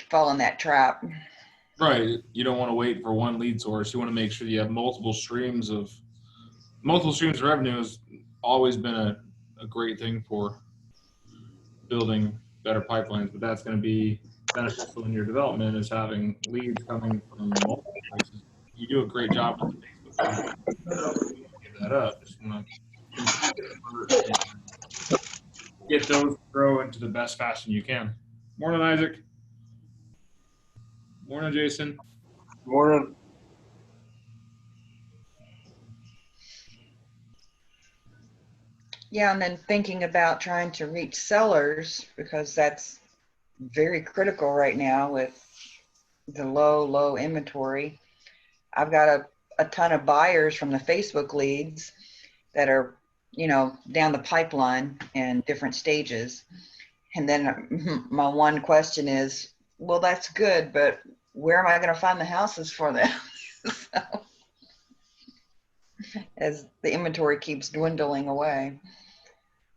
fall in that trap. Right. You don't want to wait for one lead source. You want to make sure you have multiple streams of revenue has always been a great thing for building better pipelines, but that's going to be beneficial in your development is having leads coming from multiple places. You do a great job with the Facebook leads. Give that up. Just want to continue to convert and get those to grow into the best fashion you can. Morning, Isaac. Morning, Jason. Morning. Yeah, and then thinking about trying to reach sellers, because that's very critical right now with the low inventory. I've got a ton of buyers from the Facebook leads that are, down the pipeline in different stages. And then my one question is, well, that's good, but where am I going to find the houses for them? So, as the inventory keeps dwindling away.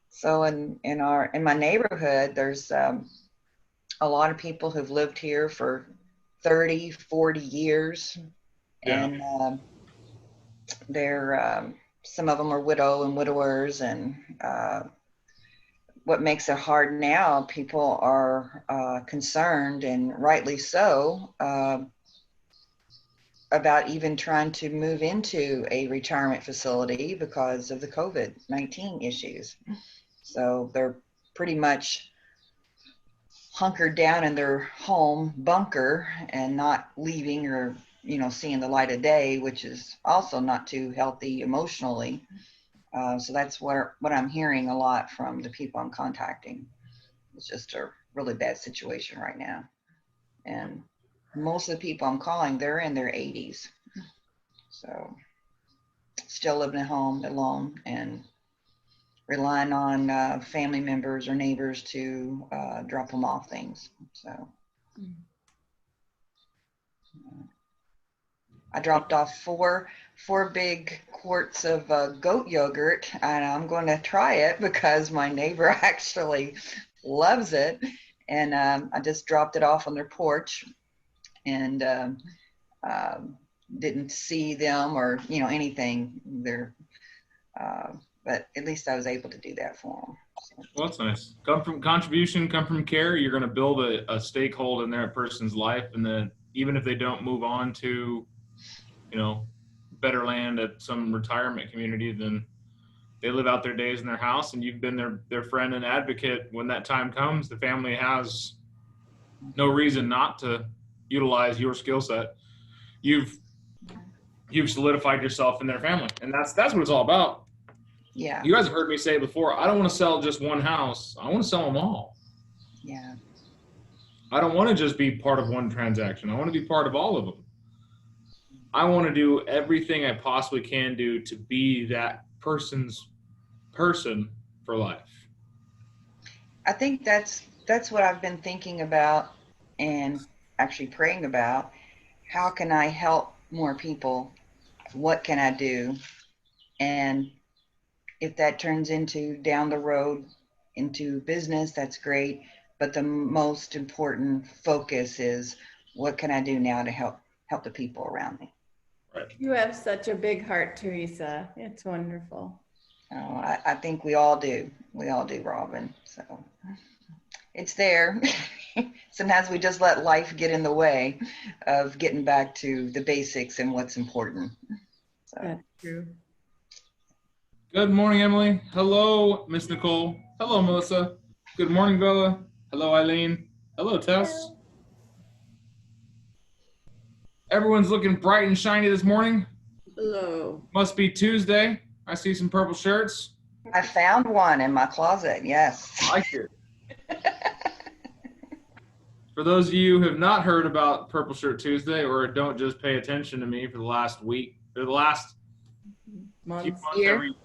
So in my neighborhood, there's a lot of people who've lived here for 30, 40 years. Yeah. And they're some of them are widow and widowers, and what makes it hard now, people are concerned, and rightly so, about even trying to move into a retirement facility because of the COVID-19 issues. So they're pretty much hunkered down in their home bunker and not leaving or seeing the light of day, which is also not too healthy emotionally. So that's what I'm hearing a lot from the people I'm contacting. It's just a really bad situation right now. And most of the people I'm calling, they're in their 80s. So still living at home alone and relying on family members or neighbors to drop them off things. So I dropped off four big quarts of goat yogurt, and I'm going to try it because my neighbor actually loves it. And I just dropped it off on their porch, and didn't see them or anything there, but at least I was able to do that for them. So. Well, that's nice. Come from contribution, come from care. You're going to build a stakehold in that person's life, and then even if they don't move on to, better land at some retirement community, then they live out their days in their house, and you've been their friend and advocate. When that time comes, the family has no reason not to utilize your skill set. You've solidified yourself in their family, and that's what it's all about. Yeah. You guys have heard me say before, I don't want to sell just one house. I want to sell them all. Yeah. I don't want to just be part of one transaction. I want to be part of all of them. I want to do everything I possibly can do to be that person's person for life. I think that's what I've been thinking about and actually praying about. How can I help more people? What can I do? And if that turns into down the road into business, that's great. But the most important focus is, what can I do now to help the people around me? Right. You have such a big heart, Teresa. It's wonderful. Oh, I think we all do. We all do, Robin. So it's there. Sometimes we just let life get in the way of getting back to the basics and what's important. So. That's true. Good morning, Emily. Hello, Miss Nicole. Hello, Melissa. Good morning, Bella. Hello, Eileen. Hello, Tess. Hello. Everyone's looking bright and shiny this morning. Hello. Must be Tuesday. I see some purple shirts. I found one in my closet, yes. I like it. For those of you who have not heard about Purple Shirt Tuesday or don't just pay attention to me for the last week, or the last few months every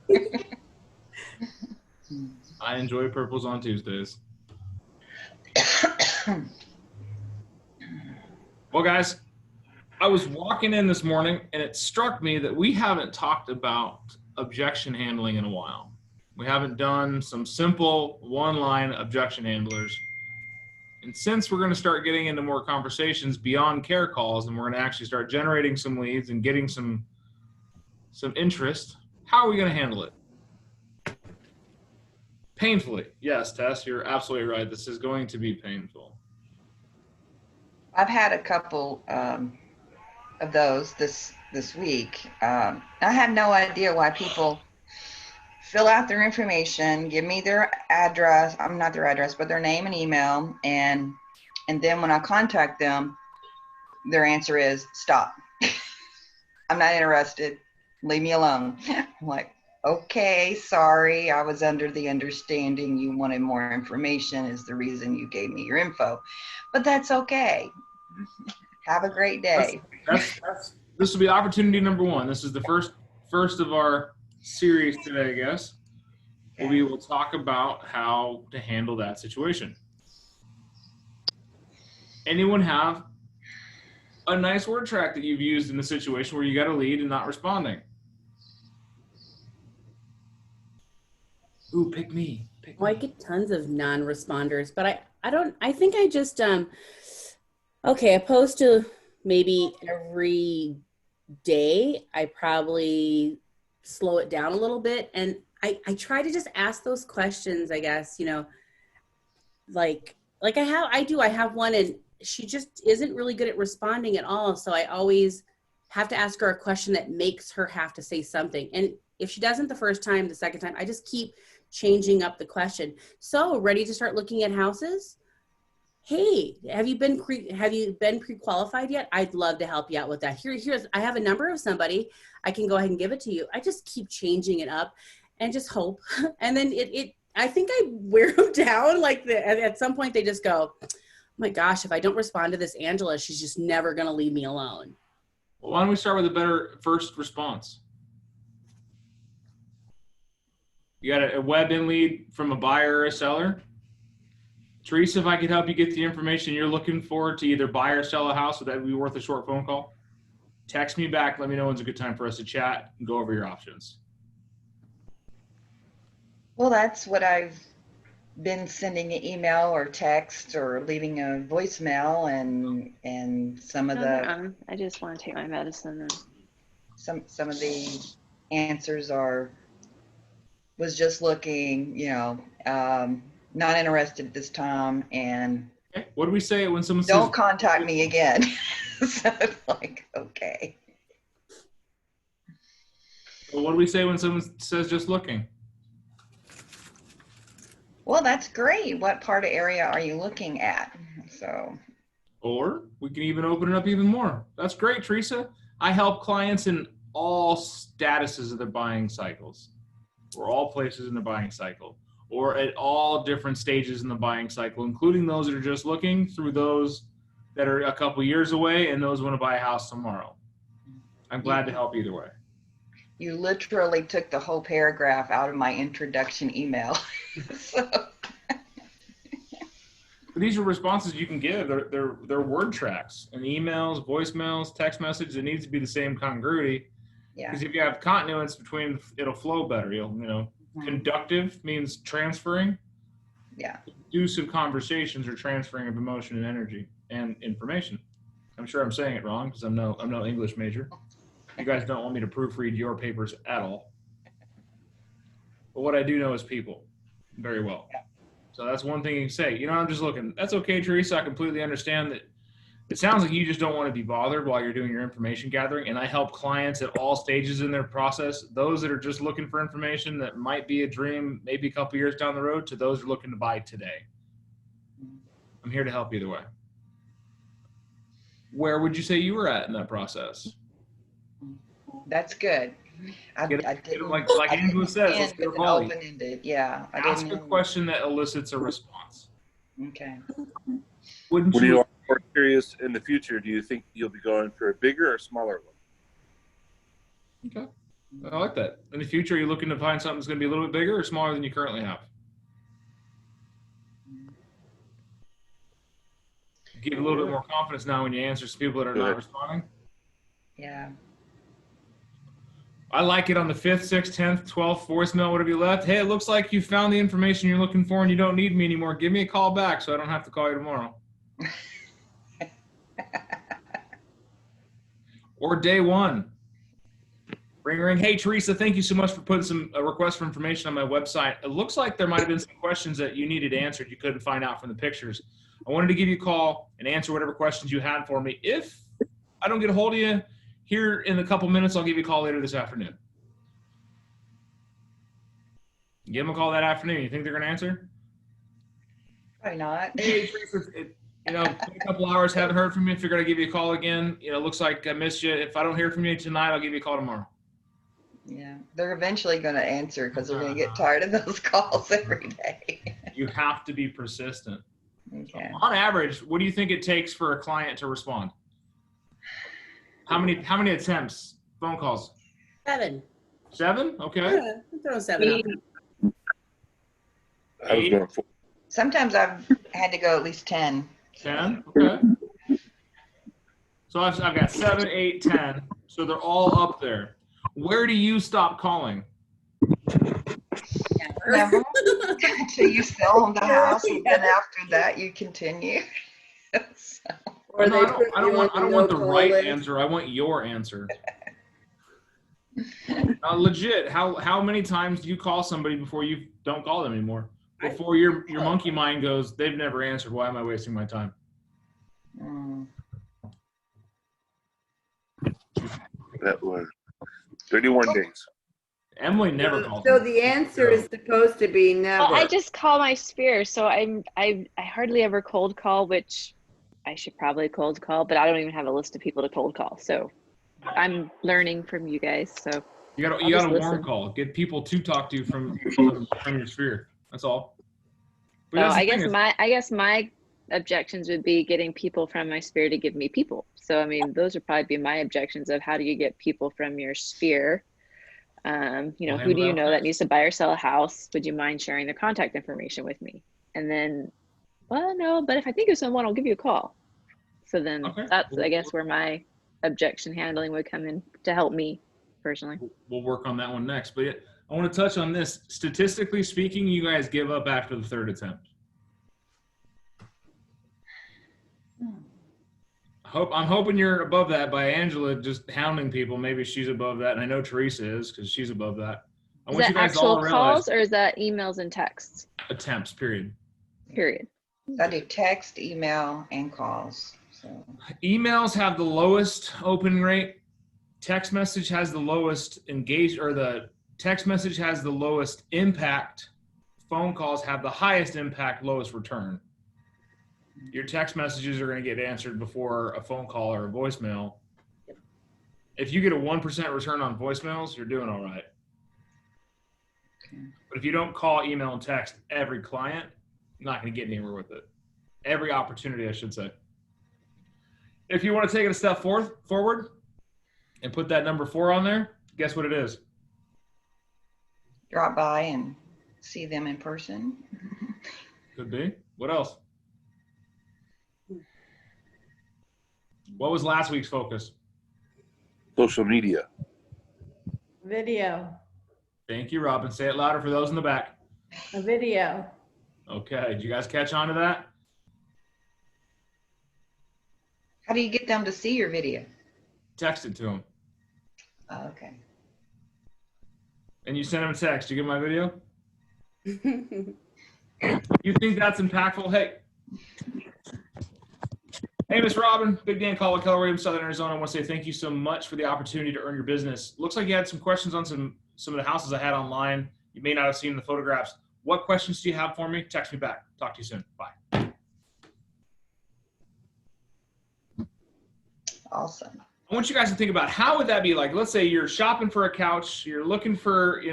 week, I enjoy purples on Tuesdays. Well, guys, I was walking in this morning and it struck me that we haven't talked about objection handling in a while. We haven't done some simple one-line objection handlers And since we're going to start getting into more conversations beyond care calls, and we're going to actually start generating some leads and getting some interest, how are we going to handle it? Painfully. Yes, Tess, you're absolutely right. This is going to be painful. I've had a couple of those this week. I have no idea why people fill out their information, give me their address. I'm not their address, but their name and email, and then when I contact them, their answer is stop. I'm not interested. Leave me alone. I'm like, okay, sorry. I was under the understanding you wanted more information is the reason you gave me your info, but that's okay. Have a great day. This will be opportunity number one. This is the first of our series today, I guess. Okay. We will talk about how to handle that situation. Anyone have a nice word track that you've used in the situation where you got a lead and not responding? Ooh, pick me. Well, I get tons of non-responders, but I think I just, okay, opposed to maybe every day, I probably slow it down a little bit. And I try to just ask those questions, I guess, you know, like I have one and she just isn't really good at responding at all. So I always have to ask her a question that makes her have to say something. And if she doesn't the first time, the second time, I just keep changing up the question. So ready to start looking at houses? Hey, have you been pre-qualified yet? I'd love to help you out with that. Here's I have a number of somebody. I can go ahead and give it to you. I just keep changing it up and just hope. And then I think I wear them down. Like at some point they just go, oh my gosh, if I don't respond to this Angela, she's just never going to leave me alone. Well, why don't we start with a better first response? You got a web-in lead from a buyer or a seller? Teresa, if I could help you get the information you're looking for to either buy or sell a house, would that be worth a short phone call? Text me back. Let me know when's a good time for us to chat and go over your options. Well, that's what I've been sending an email or text or leaving a voicemail, and some of I just want to take my medicine. And some of the answers was just looking, you know, not interested this time, and Okay. What do we say when someone don't says, contact me again? So it's like, okay. what do we say when someone says just looking? Well, that's great. What part of area are you looking at? So, Or we can even open it up even more. That's great, Teresa. I help clients in all statuses of their buying cycles, or all places in the buying cycle, or at all different stages in the buying cycle, including those that are just looking, through those that are a couple years away, and those who want to buy a house tomorrow. I'm glad to help either way. you literally took the whole paragraph out of my introduction email. So. But these are responses you can give. They're word tracks and emails, voicemails, text messages. It needs to be the same congruity. Yeah. Because if you have continuance between, it'll flow better. Conductive means transferring. Yeah. Conducive conversations are transferring of emotion and energy and information. I'm sure I'm saying it wrong because I'm no English major. You guys don't want me to proofread your papers at all. But what I do know is people very well. Yeah. So that's one thing you can say. I'm just looking. That's okay, Teresa. I completely understand that. It sounds like you just don't want to be bothered while you're doing your information gathering. And I help clients at all stages in their process. Those that are just looking for information that might be a dream, maybe a couple years down the road, to those who are looking to buy today. I'm here to help either way. Where would you say you were at in that process? That's good. I didn't, like Angela says, let's get a volley. Open-ended. Yeah. Ask a question that elicits a response. Okay. When you are more curious in the future, do you think you'll be going for a bigger or smaller one? Okay. I like that. In the future, are you looking to find something that's going to be a little bit bigger or smaller than you currently have? Give a little bit more confidence now when you answer to people that are not responding. Yeah. I like it on the 5th, 6th, 10th, 12th voicemail, whatever you left. Hey, it looks like you found the information you're looking for and you don't need me anymore. Give me a call back so I don't have to call you tomorrow. Or day 1. Ring, ring. Hey, Teresa, thank you so much for putting a request for information on my website. It looks like there might have been some questions that you needed answered you couldn't find out from the pictures. I wanted to give you a call and answer whatever questions you had for me. If I don't get a hold of you here in a couple minutes, I'll give you a call later this afternoon. Give them a call that afternoon. You think they're going to answer? Probably not. Hey, Teresa, been a couple hours, haven't heard from you. If you're going to give you a call again, looks like I missed you. If I don't hear from you tonight, I'll give you a call tomorrow. Yeah, they're eventually going to answer because they're going to get tired of those calls every day. You have to be persistent. Okay. On average, what do you think it takes for a client to respond? How many attempts, phone calls? 7. 7? Okay. Yeah, throw 7 out there. I was going 4. Sometimes I've had to go at least 10. 10? Okay. So I've got 7, 8, 10. So they're all up there. Where do you stop calling? Never. Until you sell them the house, and then after that you continue. So, Or No, they I don't want the no-call right list. answer. I want your answer. Legit, how many times do you call somebody before you don't call them anymore? Before your monkey mind goes, they've never answered. Why am I wasting my time? That was 31 days. Emily never calls. So me. the answer is supposed to be never. Well, I just call my sphere, so I hardly ever cold call, which I should probably cold call, but I don't even have a list of people to cold call. So I'm learning from you guys. So You got I'll just a warm listen. call. Get people to talk to you from your sphere. That's all. But So that's the I thing guess is- my objections would be getting people from my sphere to give me people. So I mean, those would probably be my objections of how do you get people from your sphere. Who do you know that needs to buy or sell a house? Would you mind sharing their contact information with me? And then, well, no, but if I think of someone, I'll give you a call. So then Okay. that's, I guess, where my objection handling would come in to help me personally. We'll work on that one next. But yeah, I want to touch on this. Statistically speaking, you guys give up after the 3rd attempt. I'm hoping you're above that by Angela just hounding people. Maybe she's above that, and I know Teresa is because she's above that. I Is want you that guys all actual to calls realize or is that emails and texts? attempts, period. Period. I do text, email, and calls. So Emails have the lowest open rate. Text message has the lowest the text message has the lowest impact. Phone calls have the highest impact, lowest return. Your text messages are going to get answered before a phone call or a voicemail. If you get a 1% return on voicemails, you're doing all right. Okay. But if you don't call, email, and text every client, you're not going to get anywhere with it. Every opportunity, I should say. If you want to take it a step forward and put that number 4 on there, guess what it is? drop by and see them in person. Could be. What else? What was last week's focus? Social media. Video. Thank you, Robin. Say it louder for those in the back. A video. Okay. Did you guys catch on to that? How do you get them to see your video? Text it to them. Oh, okay. And you send them a text. You get my video? You think that's impactful? Hey, Miss Robin, Big Dan Caldwell, Keller Williams, Southern Arizona. I want to say thank you so much for the opportunity to earn your business. Looks like you had some questions on some of the houses I had online. You may not have seen the photographs. What questions do you have for me? Text me back. Talk to you soon. Bye. Awesome. I want you guys to think about how would that be like. Let's say you're shopping for a couch. You're looking for,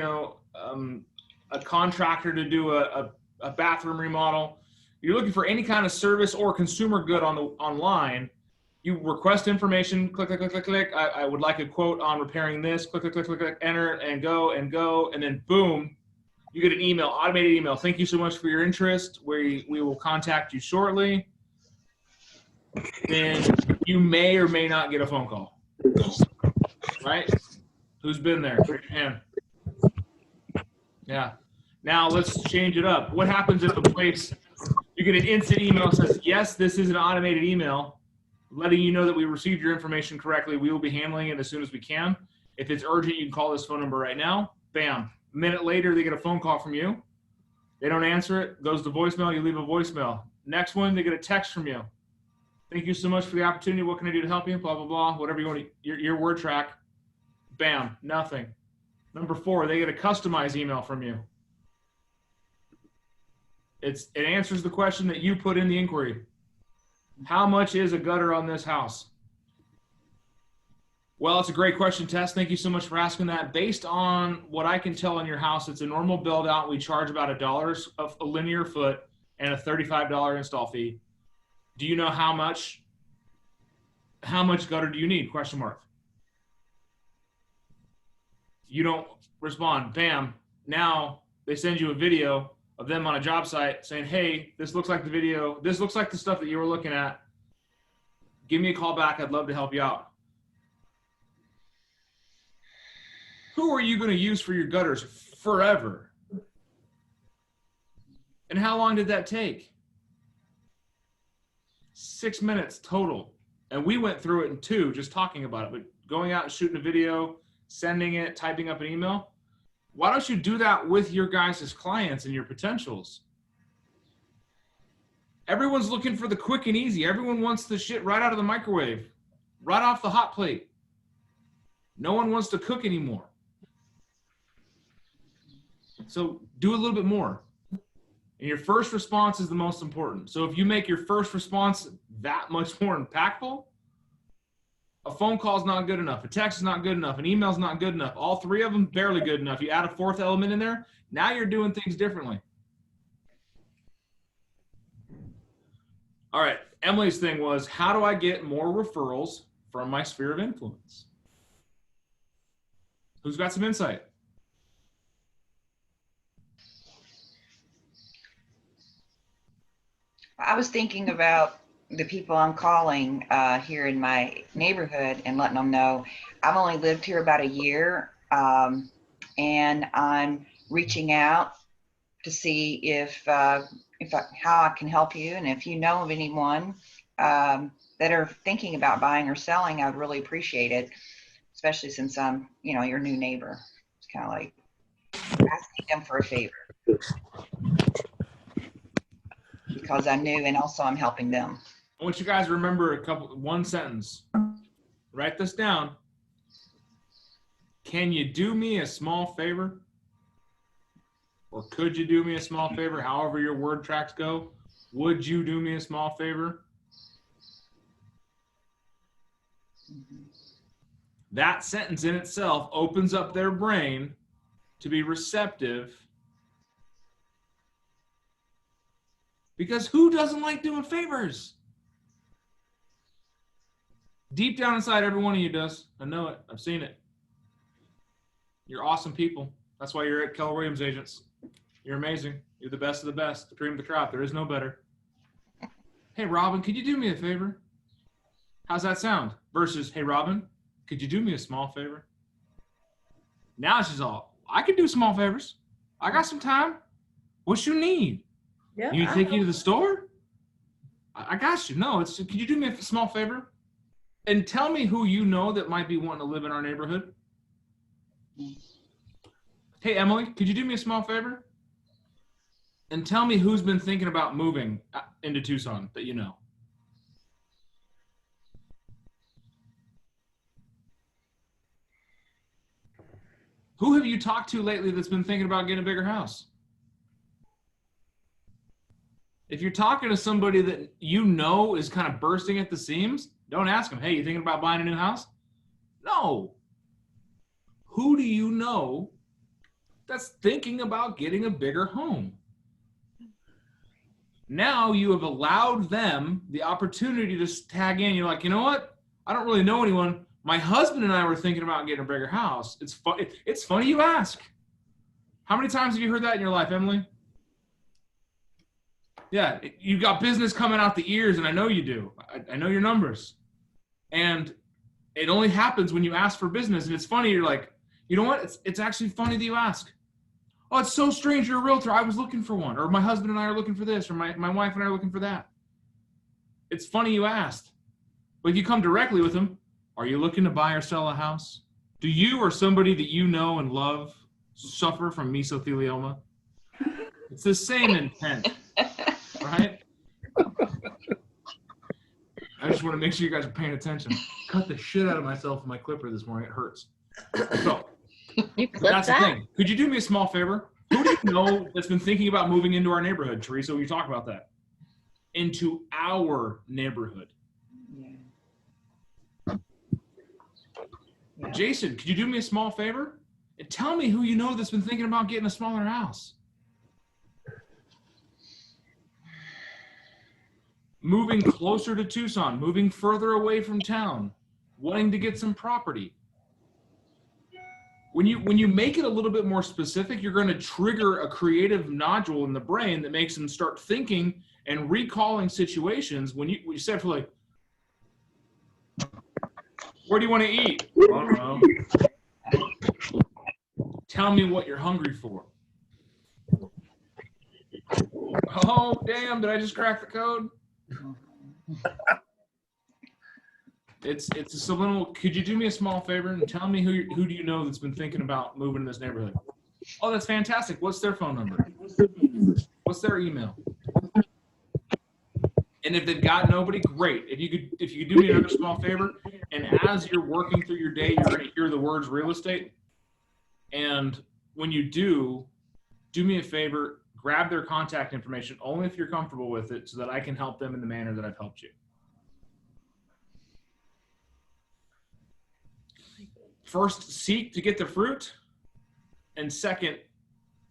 a contractor to do a bathroom remodel. You're looking for any kind of service or consumer good online. You request information, click, click, click, click, click. I would like a quote on repairing this, click, click, click, click, click, enter and go, and then boom, you get an email, automated email. Thank you so much for your interest. We will contact you shortly. Then you may or may not get a phone call, right? Who's been there? Raise your hand. Yeah. Now let's change it up. What happens if a place, you get an instant email that says, yes, this is an automated email letting you know that we received your information correctly. We will be handling it as soon as we can. If it's urgent, you can call this phone number right now. Bam. A minute later, they get a phone call from you. They don't answer it. Goes to voicemail. You leave a voicemail. Next one, they get a text from you. Thank you so much for the opportunity. What can I do to help you? Blah, blah, blah. Whatever you want to, your word track. Bam. Nothing. Number 4, they get a customized email from you. It answers the question that you put in the inquiry. How much is a gutter on this house? Well, it's a great question, Tess. Thank you so much for asking that. Based on what I can tell on your house, it's a normal build out. We charge about $1 a linear foot and a $35 install fee. Do you know how much gutter do you need? Question mark. You don't respond. Bam. Now they send you a video of them on a job site saying, hey, this looks like the video. This looks like the stuff that you were looking at. Give me a call back. I'd love to help you out. Who are you going to use for your gutters forever? And how long did that take? 6 minutes total. And we went through it in 2, just talking about it. But going out and shooting a video, sending it, typing up an email. Why don't you do that with your guys' clients and your potentials? Everyone's looking for the quick and easy. Everyone wants the shit right out of the microwave, right off the hot plate. No one wants to cook anymore. So do a little bit more. And your first response is the most important. So if you make your first response that much more impactful, a phone call is not good enough. A text is not good enough. An email is not good enough. All 3 of them barely good enough. You add a 4th element in there, now you're doing things differently. All right, Emily's thing was, how do I get more referrals from my sphere of influence? Who's got some insight? I was thinking about the people I'm calling here in my neighborhood and letting them know I've only lived here about a year, and I'm reaching out to see how I can help you, and if you know of anyone that are thinking about buying or selling, I'd really appreciate it, especially since I'm, your new neighbor. It's kind of like asking them for a favor. Because I'm new and also I'm helping them. I want you guys to remember one sentence. Write this down. Can you do me a small favor? Or could you do me a small favor? However your word tracks go. Would you do me a small favor? Mm-hmm. That sentence in itself opens up their brain to be receptive. Because who doesn't like doing favors? Deep down inside, every one of you does. I know it. I've seen it. You're awesome people. That's why you're at Keller Williams Agents. You're amazing. You're the best of the best. The cream of the crop. There is no better. Hey, Robin, could you do me a favor? How's that sound? Versus, hey, Robin, could you do me a small favor? Now she's all, I can do small favors. I got some time. What you need? Yeah. You take you to the store? I got you. No, could you do me a small favor? And tell me who you know that might be wanting to live in our neighborhood. Hey, Emily, could you do me a small favor? And tell me who's been thinking about moving into Tucson that you know. Who have you talked to lately that's been thinking about getting a bigger house? If you're talking to somebody that you know is kind of bursting at the seams, don't ask them, hey, you thinking about buying a new house? No. Who do you know that's thinking about getting a bigger home? Now you have allowed them the opportunity to tag in. You're like, you know what? I don't really know anyone. My husband and I were thinking about getting a bigger house. It's funny you ask. How many times have you heard that in your life, Emily? Yeah, you got business coming out the ears, and I know you do. I know your numbers. And it only happens when you ask for business. And it's funny, you're like, You know what? It's actually funny that you ask. Oh, it's so strange. You're a realtor. I was looking for one. Or my husband and I are looking for this. Or my wife and I are looking for that. It's funny you asked. But if you come directly with them, are you looking to buy or sell a house? Do you or somebody that you know and love suffer from mesothelioma? It's the same intent, right? I just want to make sure you guys are paying attention. Cut the shit out of myself with my clipper this morning. It hurts. So, You clip that's the that? thing. Could you do me a small favor? Who do you know that's been thinking about moving into our neighborhood, Teresa? Will you talk about that? Into our neighborhood. Yeah. Yeah. Jason, could you do me a small favor? And tell me who you know that's been thinking about getting a smaller house. Moving closer to Tucson, moving further away from town, wanting to get some property. When you make it a little bit more specific, you're going to trigger a creative nodule in the brain that makes them start thinking and recalling situations. When you said for like, where do you want to eat? I don't know. Tell me what you're hungry for. Oh, damn, did I just crack the code? It's a subliminal. Could you do me a small favor and tell me who do you know that's been thinking about moving to this neighborhood? Oh, that's fantastic. What's their phone number? What's their email? And if they've got nobody, great. If you could do me another small favor, and as you're working through your day, you're going to hear the words real estate. And when you do me a favor, grab their contact information only if you're comfortable with it, so that I can help them in the manner that I've helped you. First, seek to get the fruit, and second,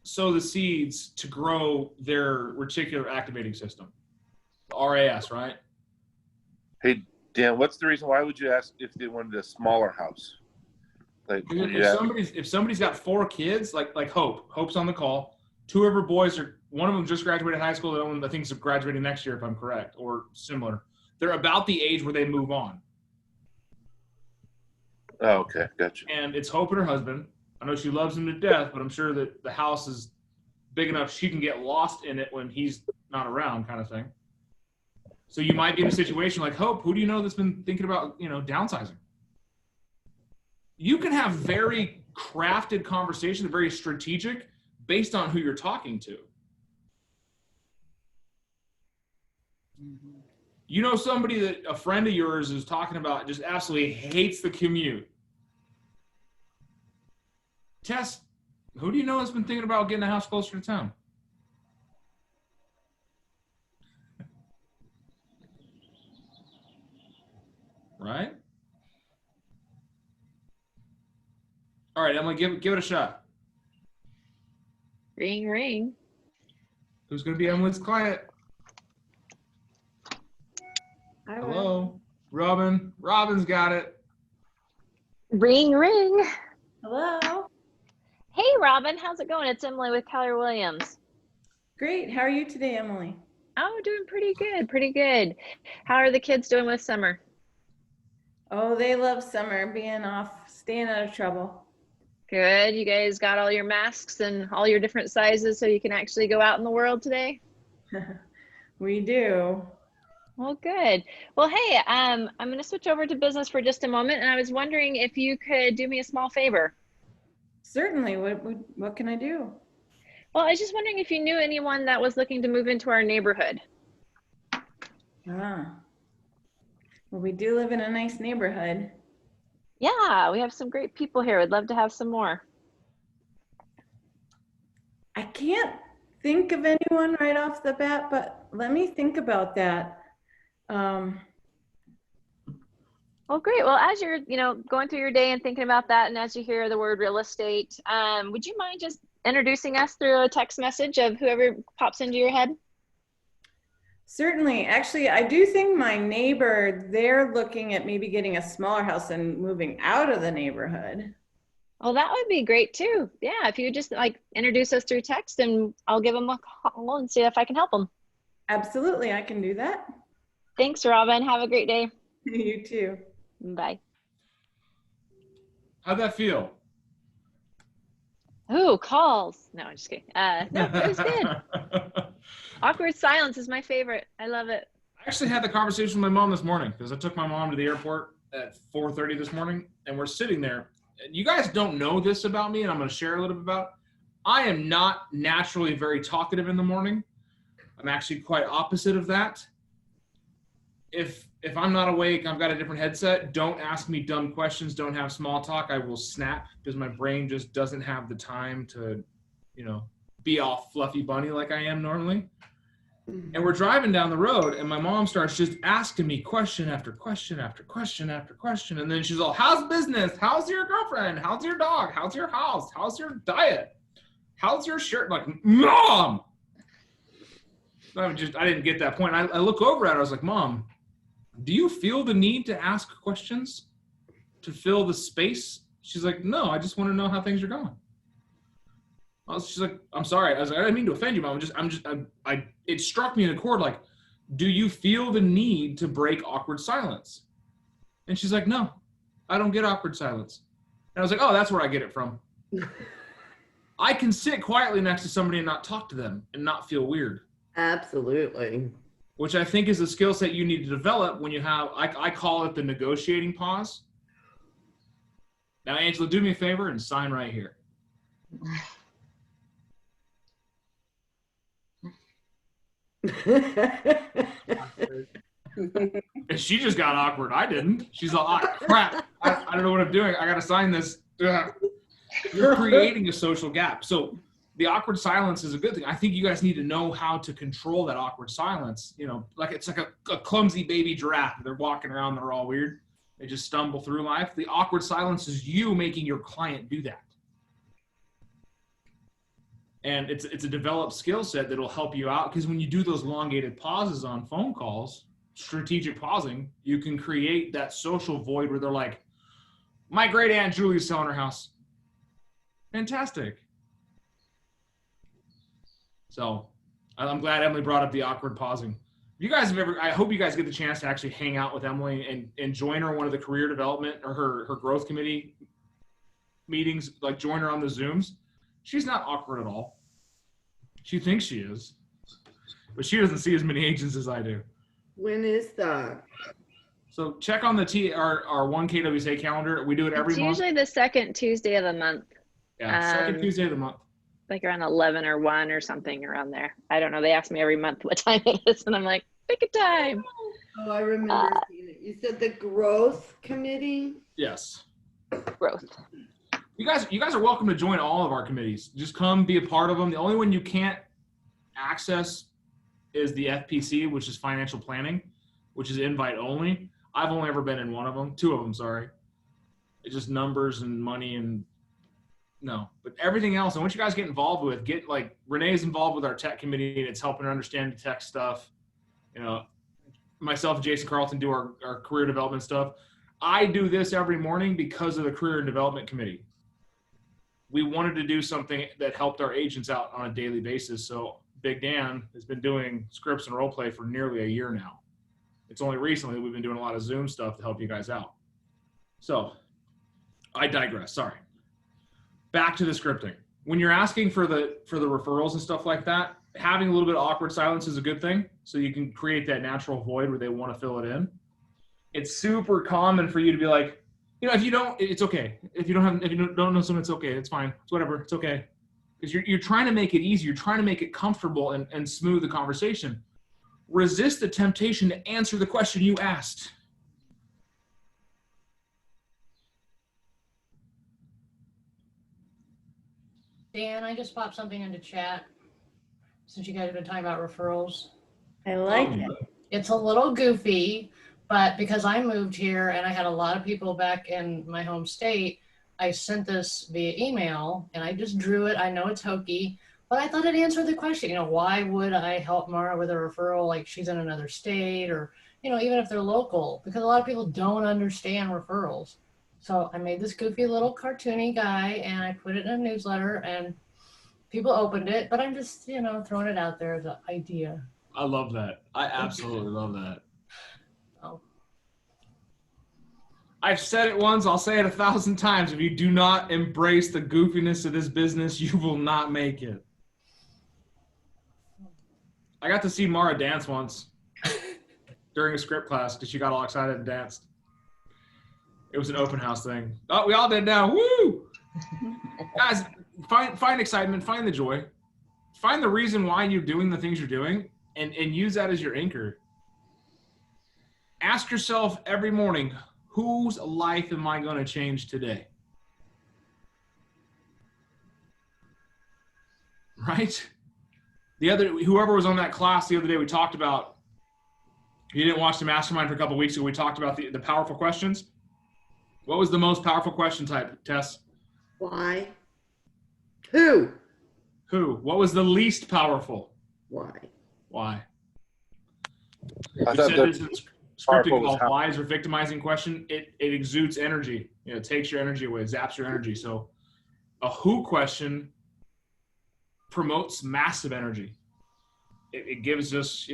sow the seeds to grow their reticular activating system, RAS, right? Hey, Dan, what's the reason? Why would you ask if they wanted a smaller house? Like, If somebody's got 4 kids, like Hope's on the call. 2 of her boys one of them just graduated high school. The other one I think is graduating next year, if I'm correct, or similar. They're about the age where they move on. oh, okay, gotcha. And it's Hope and her husband. I know she loves him to death, but I'm sure that the house is big enough she can get lost in it when he's not around, kind of thing. So you might be in a situation like Hope. Who do you know that's been thinking about, downsizing? You can have very crafted conversations, very strategic, based on who you're talking to. You know somebody that a friend of yours is talking about just absolutely hates the commute. Tess, who do you know has been thinking about getting a house closer to town? Right? All right, Emily, give it a shot. Ring, ring. Who's going to be Emily's client? I will. Hello? Robin. Robin's got it. Ring, ring. Hello. Hey, Robin, how's it going? It's Emily with Keller Williams. Great. How are you today, Emily? Oh, doing pretty good, pretty good. How are the kids doing with summer? Oh, they love summer, being off, staying out of trouble. Good. You guys got all your masks and all your different sizes so you can actually go out in the world today? We do. Well, good. Well, hey, I'm going to switch over to business for just a moment, and I was wondering if you could do me a small favor. Certainly. What can I do? Well, I was just wondering if you knew anyone that was looking to move into our neighborhood. Ah. Well, we do live in a nice neighborhood. Yeah, we have some great people here. I'd love to have some more. I can't think of anyone right off the bat, but let me think about that. Well, great. Well, as you're, going through your day and thinking about that, and as you hear the word real estate, would you mind just introducing us through a text message of whoever pops into your head? Certainly. Actually, I do think my neighbor, they're looking at maybe getting a smaller house and moving out of the neighborhood. Well, that would be great too. Yeah, if you just introduce us through text, and I'll give them a call and see if I can help them. Absolutely, I can do that. Thanks, Robin. Have a great day. You too. Bye. How'd that feel? Oh, calls. No, I'm just kidding. No, it was good. Awkward silence is my favorite. I love it. I actually had the conversation with my mom this morning because I took my mom to the airport at 4:30 this morning, and we're sitting there. You guys don't know this about me, and I'm going to share a little bit about it. I am not naturally very talkative in the morning. I'm actually quite opposite of that. If I'm not awake, I've got a different headset. Don't ask me dumb questions. Don't have small talk. I will snap because my brain just doesn't have the time to, be all fluffy bunny like I am normally. And we're driving down the road, and my mom starts just asking me question after question after question after question. And then she's all, how's business? How's your girlfriend? How's your dog? How's your house? How's your diet? How's your shirt? I'm like, Mom! I didn't get that point. I look over at her. I was like, Mom, do you feel the need to ask questions to fill the space? She's like, no, I just want to know how things are going. She's like, I'm sorry. I was like, I didn't mean to offend you, Mom. It struck me in a chord. Like, do you feel the need to break awkward silence? And she's like, no, I don't get awkward silence. And I was like, oh, that's where I get it from. I can sit quietly next to somebody and not talk to them and not feel weird. Absolutely. Which I think is a skill set you need to develop when you have, I call it the negotiating pause. Now, Angela, do me a favor and sign right here. And she just got awkward. I didn't. She's like, oh, crap. I don't know what I'm doing. I got to sign this. Ugh. You're creating a social gap. So the awkward silence is a good thing. I think you guys need to know how to control that awkward silence. Like it's like a clumsy baby giraffe. They're walking around. They're all weird. They just stumble through life. The awkward silence is you making your client do that. And it's a developed skill set that'll help you out, because when you do those elongated pauses on phone calls, strategic pausing, you can create that social void where they're like, my great aunt Julie's selling her house. Fantastic. So I'm glad Emily brought up the awkward pausing. You guys have I hope you guys get the chance to actually hang out with Emily and join her one of the career development or her growth committee meetings, like join her on the Zooms. She's not awkward at all. She thinks she is, but she doesn't see as many agents as I do. When is that? So check on our 1KWSA calendar. We do it every month. It's usually the second Tuesday of the month. Yeah, second Tuesday of the month. Like around 11 or 1 or something around there. I don't know. They ask me every month what time it is, and I'm like, pick a time. Oh, I remember seeing it. You said the growth committee? Yes. Growth. You guys are welcome to join all of our committees. Just come be a part of them. The only one you can't access is the FPC, which is financial planning, which is invite only. I've only ever been in two of them, sorry. It's just numbers and money and no. But everything else, and what you guys get involved with, Renee's involved with our tech committee, and it's helping her understand the tech stuff. Myself and Jason Carlton do our career development stuff. I do this every morning because of the career and development committee. We wanted to do something that helped our agents out on a daily basis. So Big Dan has been doing scripts and role play for nearly a year now. It's only recently we've been doing a lot of Zoom stuff to help you guys out. So I digress. Sorry. Back to the scripting. When you're asking for the referrals and stuff like that, having a little bit of awkward silence is a good thing. So you can create that natural void where they want to fill it in. It's super common for you to be like, if you don't, it's okay. If you don't know someone, it's okay. It's fine. It's whatever. It's okay. Because you're trying to make it easy. You're trying to make it comfortable and smooth the conversation. Resist the temptation to answer the question you asked. Dan, I just popped something into chat since you guys have been talking about referrals. I like it. It's a little goofy, but because I moved here and I had a lot of people back in my home state, I sent this via email and I just drew it. I know it's hokey, but I thought it answered the question. Why would I help Mara with a referral like she's in another state or, even if they're local? Because a lot of people don't understand referrals. So I made this goofy little cartoony guy and I put it in a newsletter and people opened it, but I'm just, throwing it out there as an idea. I love that. I absolutely love that. Oh. I've said it once, I'll say it 1,000 times. If you do not embrace the goofiness of this business, you will not make it. I got to see Mara dance once during a script class because she got all excited and danced. It was an open house thing. Oh, we all did now. Woo! Guys, find excitement, find the joy. Find the reason why you're doing the things you're doing and use that as your anchor. Ask yourself every morning, whose life am I going to change today? Right? Whoever was on that class the other day, we talked about, you didn't watch the mastermind for a couple of weeks ago, we talked about the powerful questions. What was the most powerful question type, Tess? Why? Who? Who? What was the least powerful? Why? Why? I You thought said the this in scripting powerful was called how- whys or victimizing question. It exudes energy. It takes your energy away, it zaps your energy. So a who question promotes massive energy. It gives us,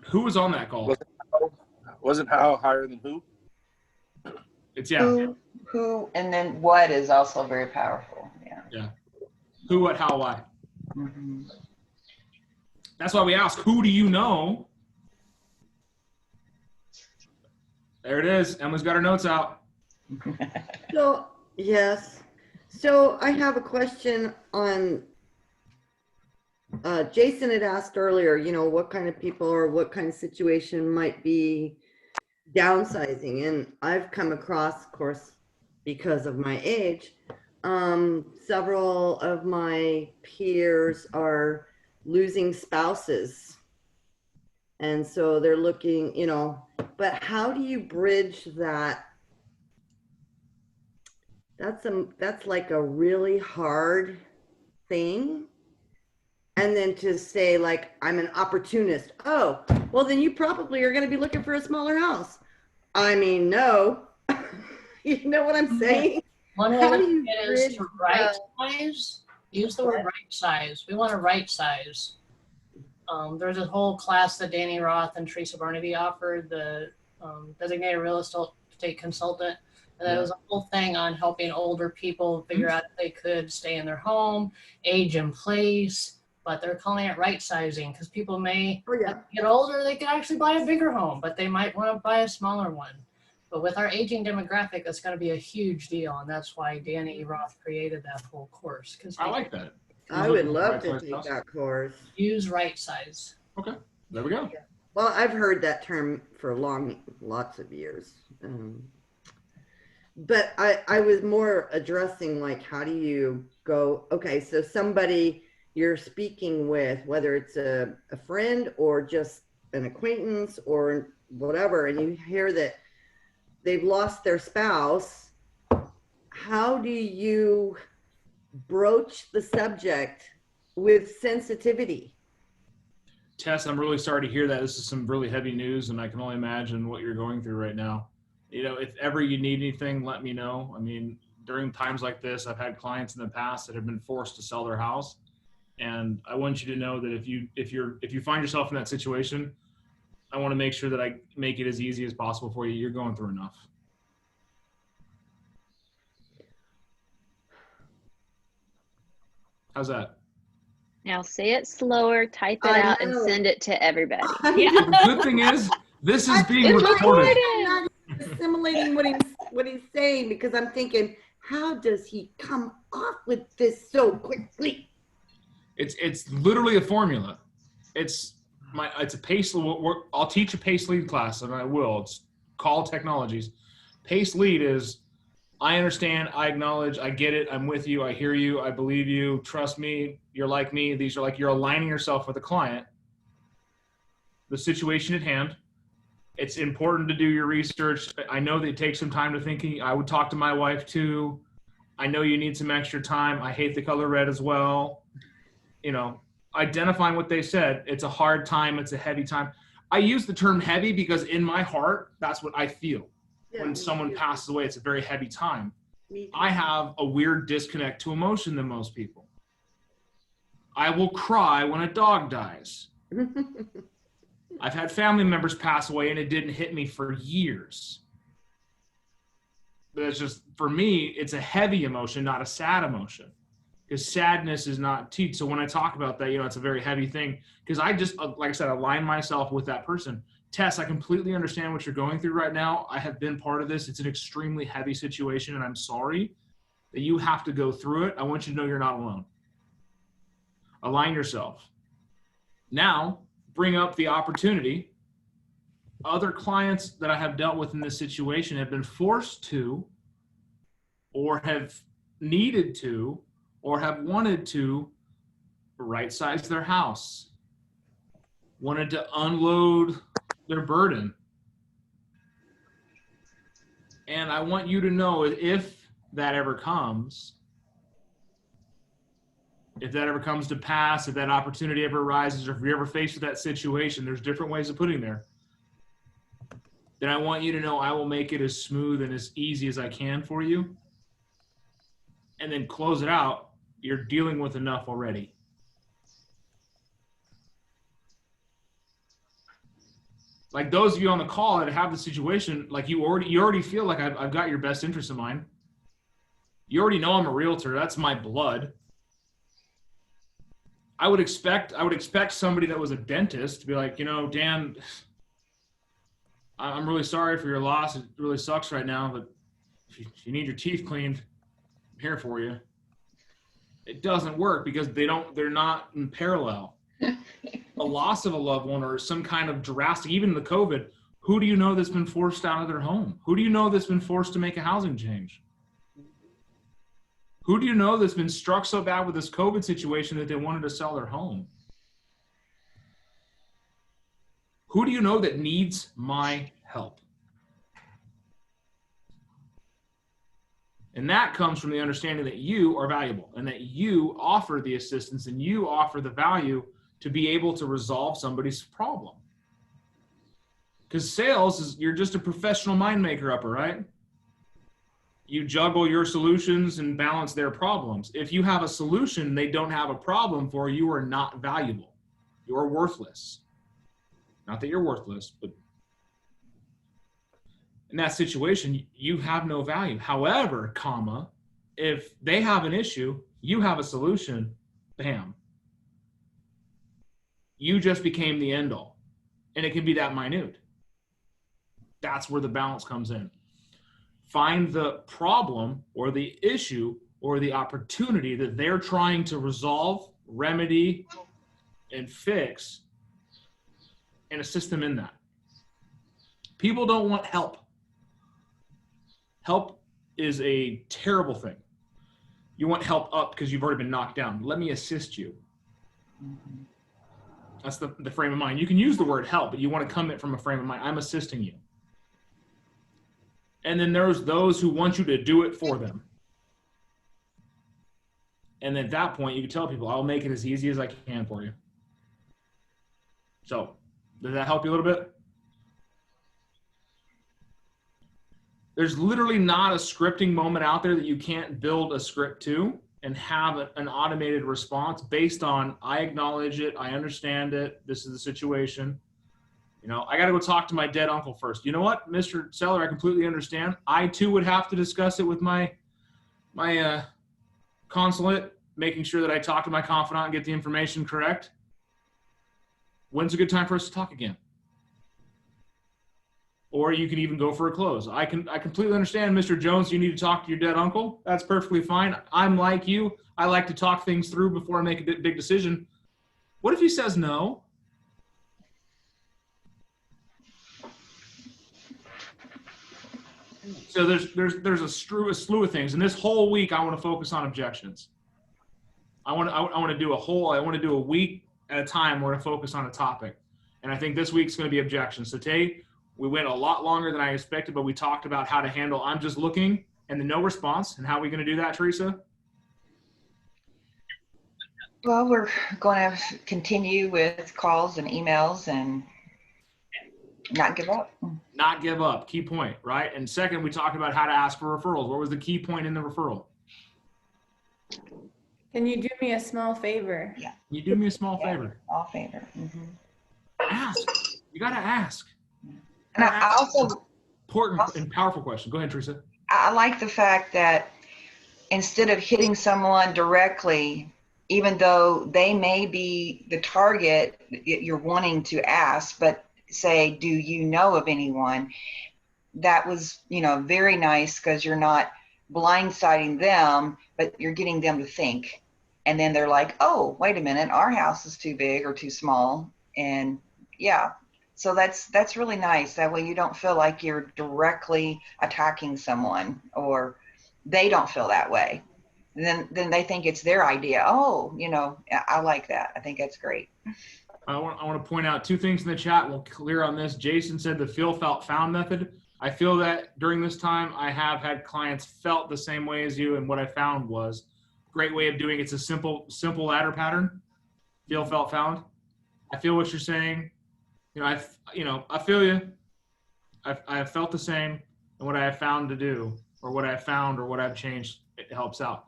who was on that call? Wasn't how higher than who? It's yeah. Who, and then what is also very powerful. Yeah. Who, what, how, why. Mhm. That's why we ask, who do you know? There it is. Emily's got her notes out. So, yes. So I have a question on, Jason had asked earlier, what kind of people or what kind of situation might be downsizing. And I've come across, of course, because of my age, several of my peers are losing spouses. And so they're looking, but how do you bridge that? That's like a really hard thing. And then to say like, I'm an opportunist. Oh, well then you probably are going to be looking for a smaller house. I mean, no, you know what I'm saying? One way How to do you look at it is to bridge right that? size. Use the word right size. We want to right size. There's a whole class that Danny Roth and Teresa Barnaby offered, the designated real estate consultant. And that was a whole thing on helping older people figure out if they could stay in their home, age in place, but they're calling it right sizing because people may get older, they could actually buy a bigger home, but they might want to buy a smaller one. But with our aging demographic, that's going to be a huge deal. And that's why Danny Roth created that whole course. I like that. I would love to take that course. Use right size. Okay, there we go. Well, I've heard that term for lots of years. But I was more addressing like, how do you go, okay, so somebody you're speaking with, whether it's a friend or just an acquaintance or whatever, and you hear that they've lost their spouse, how do you broach the subject with sensitivity? Tess, I'm really sorry to hear that. This is some really heavy news, and I can only imagine what you're going through right now. If ever you need anything, let me know. I mean, during times like this, I've had clients in the past that have been forced to sell their house. And I want you to know that if you find yourself in that situation, I want to make sure that I make it as easy as possible for you. You're going through enough. How's that? Now say it slower, type it out, and send it to everybody. The good thing is, this is being It's recorded. I'm not assimilating what he's saying because I'm thinking, how does he come off with this so quickly? It's literally a formula. It's a PACE. I'll teach a PACE lead class, and I will. It's called Technologies. PACE lead is, I understand, I acknowledge, I get it, I'm with you, I hear you, I believe you, trust me, you're like me. These are like you're aligning yourself with the client, the situation at hand. It's important to do your research. I know that it takes some time to thinking. I would talk to my wife too. I know you need some extra time. I hate the color red as well. Identifying what they said. It's a hard time. It's a heavy time. I use the term heavy because in my heart, that's what I feel. When someone passes away, it's a very heavy time. I have a weird disconnect to emotion than most people. I will cry when a dog dies. I've had family members pass away and it didn't hit me for years. But it's just, for me, it's a heavy emotion, not a sad emotion. Because sadness is not teach. So when I talk about that, it's a very heavy thing. Because I just, like I said, align myself with that person. Tess, I completely understand what you're going through right now. I have been part of this. It's an extremely heavy situation, and I'm sorry that you have to go through it. I want you to know you're not alone. Align yourself. Now, bring up the opportunity. Other clients that I have dealt with in this situation have been forced to, or have needed to, or have wanted to right-size their house, wanted to unload their burden. And I want you to know, if that ever comes, to pass, if that opportunity ever arises, or if you're ever faced with that situation, there's different ways of putting there. Then I want you to know I will make it as smooth and as easy as I can for you. And then close it out. You're dealing with enough already. Like those of you on the call that have the situation, like you already feel like I've got your best interest in mind. You already know I'm a realtor. That's my blood. I would expect somebody that was a dentist to be like, Dan, I'm really sorry for your loss. It really sucks right now, but if you need your teeth cleaned, I'm here for you. It doesn't work because they're not in parallel. A loss of a loved one or some kind of drastic, even the COVID, who do you know that's been forced out of their home? Who do you know that's been forced to make a housing change? Who do you know that's been struck so bad with this COVID situation that they wanted to sell their home? Who do you know that needs my help? And that comes from the understanding that you are valuable and that you offer the assistance and you offer the value to be able to resolve somebody's problem. Because sales is, you're just a professional mind maker upper, right? You juggle your solutions and balance their problems. If you have a solution they don't have a problem for, you are not valuable. You're worthless. Not that you're worthless, but in that situation, you have no value. However, if they have an issue, you have a solution, bam. You just became the end all. And it can be that minute. That's where the balance comes in. Find the problem or the issue or the opportunity that they're trying to resolve, remedy, and fix, and assist them in that. People don't want help. Help is a terrible thing. You want help up because you've already been knocked down. Let me assist you. That's the frame of mind. You can use the word help, but you want to come in from a frame of mind. I'm assisting you. And then there's those who want you to do it for them. And at that point, you can tell people, I'll make it as easy as I can for you. So, does that help you a little bit? There's literally not a scripting moment out there that you can't build a script to and have an automated response based on, I acknowledge it, I understand it, this is the situation. I got to go talk to my dead uncle first. You know what, Mr. Seller, I completely understand. I too would have to discuss it with my consulate, making sure that I talk to my confidant and get the information correct. When's a good time for us to talk again? Or you can even go for a close. I completely understand, Mr. Jones, you need to talk to your dead uncle. That's perfectly fine. I'm like you. I like to talk things through before I make a big decision. What if he says no? So there's a slew of things. And this whole week, I want to focus on objections. I want to do a week at a time where to focus on a topic. And I think this week's going to be objections. So today, we went a lot longer than I expected, but we talked about how to handle I'm just looking and the no response. And how are we going to do that, Teresa? Well, we're going to continue with calls and emails and not give up. Not give up. Key point, right? And second, we talked about how to ask for referrals. What was the key point in the referral? Can you do me a small favor? Yeah. You do me a small favor. Small favor. Mm-hmm. Ask. You got to ask. And I also Important and powerful question. Go ahead, Teresa. I like the fact that instead of hitting someone directly, even though they may be the target you're wanting to ask, but say, do you know of anyone? That was, very nice, because you're not blindsiding them, but you're getting them to think. And then they're like, oh, wait a minute, our house is too big or too small. And yeah, so that's really nice. That way you don't feel like you're directly attacking someone, or they don't feel that way. Then they think it's their idea. Oh, I like that. I think that's great. I want to point out two things in the chat. We'll clear on this. Jason said the feel, felt, found method. I feel that during this time, I have had clients felt the same way as you, and what I found was great way of doing it. It's a simple ladder pattern. Feel, felt, found. I feel what you're saying. I feel you. I have felt the same, and what I have found to do, or what I have found, or what I've changed, it helps out.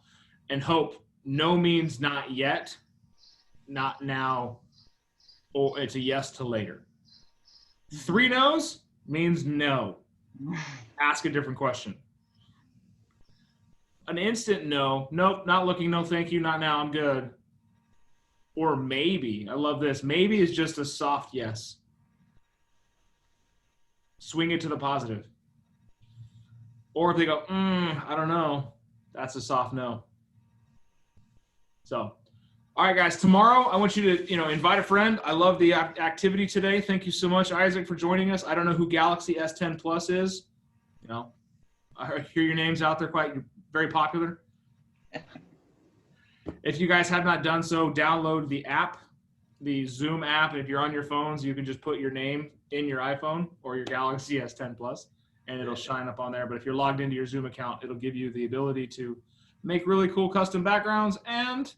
And hope, no means not yet, not now, or it's a yes to later. 3 no's means no. Ask a different question. An instant no, nope, not looking, no thank you, not now, I'm good. Or maybe, I love this, maybe is just a soft yes. Swing it to the positive. Or if they go, I don't know, that's a soft no. So, all right, guys, tomorrow I want you to, invite a friend. I love the activity today. Thank you so much, Isaac, for joining us. I don't know who Galaxy S10 Plus is. I hear your names out there quite very popular. If you guys have not done so, download the app, the Zoom app. If you're on your phones, you can just put your name in your iPhone or your Galaxy S10 Plus, and it'll shine up on there. But if you're logged into your Zoom account, it'll give you the ability to make really cool custom backgrounds, and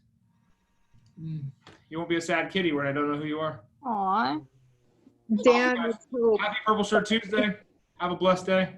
you won't be a sad kitty when I don't know who you are. Aw. Dan, Happy Purple Shirt Tuesday. Have a blessed day.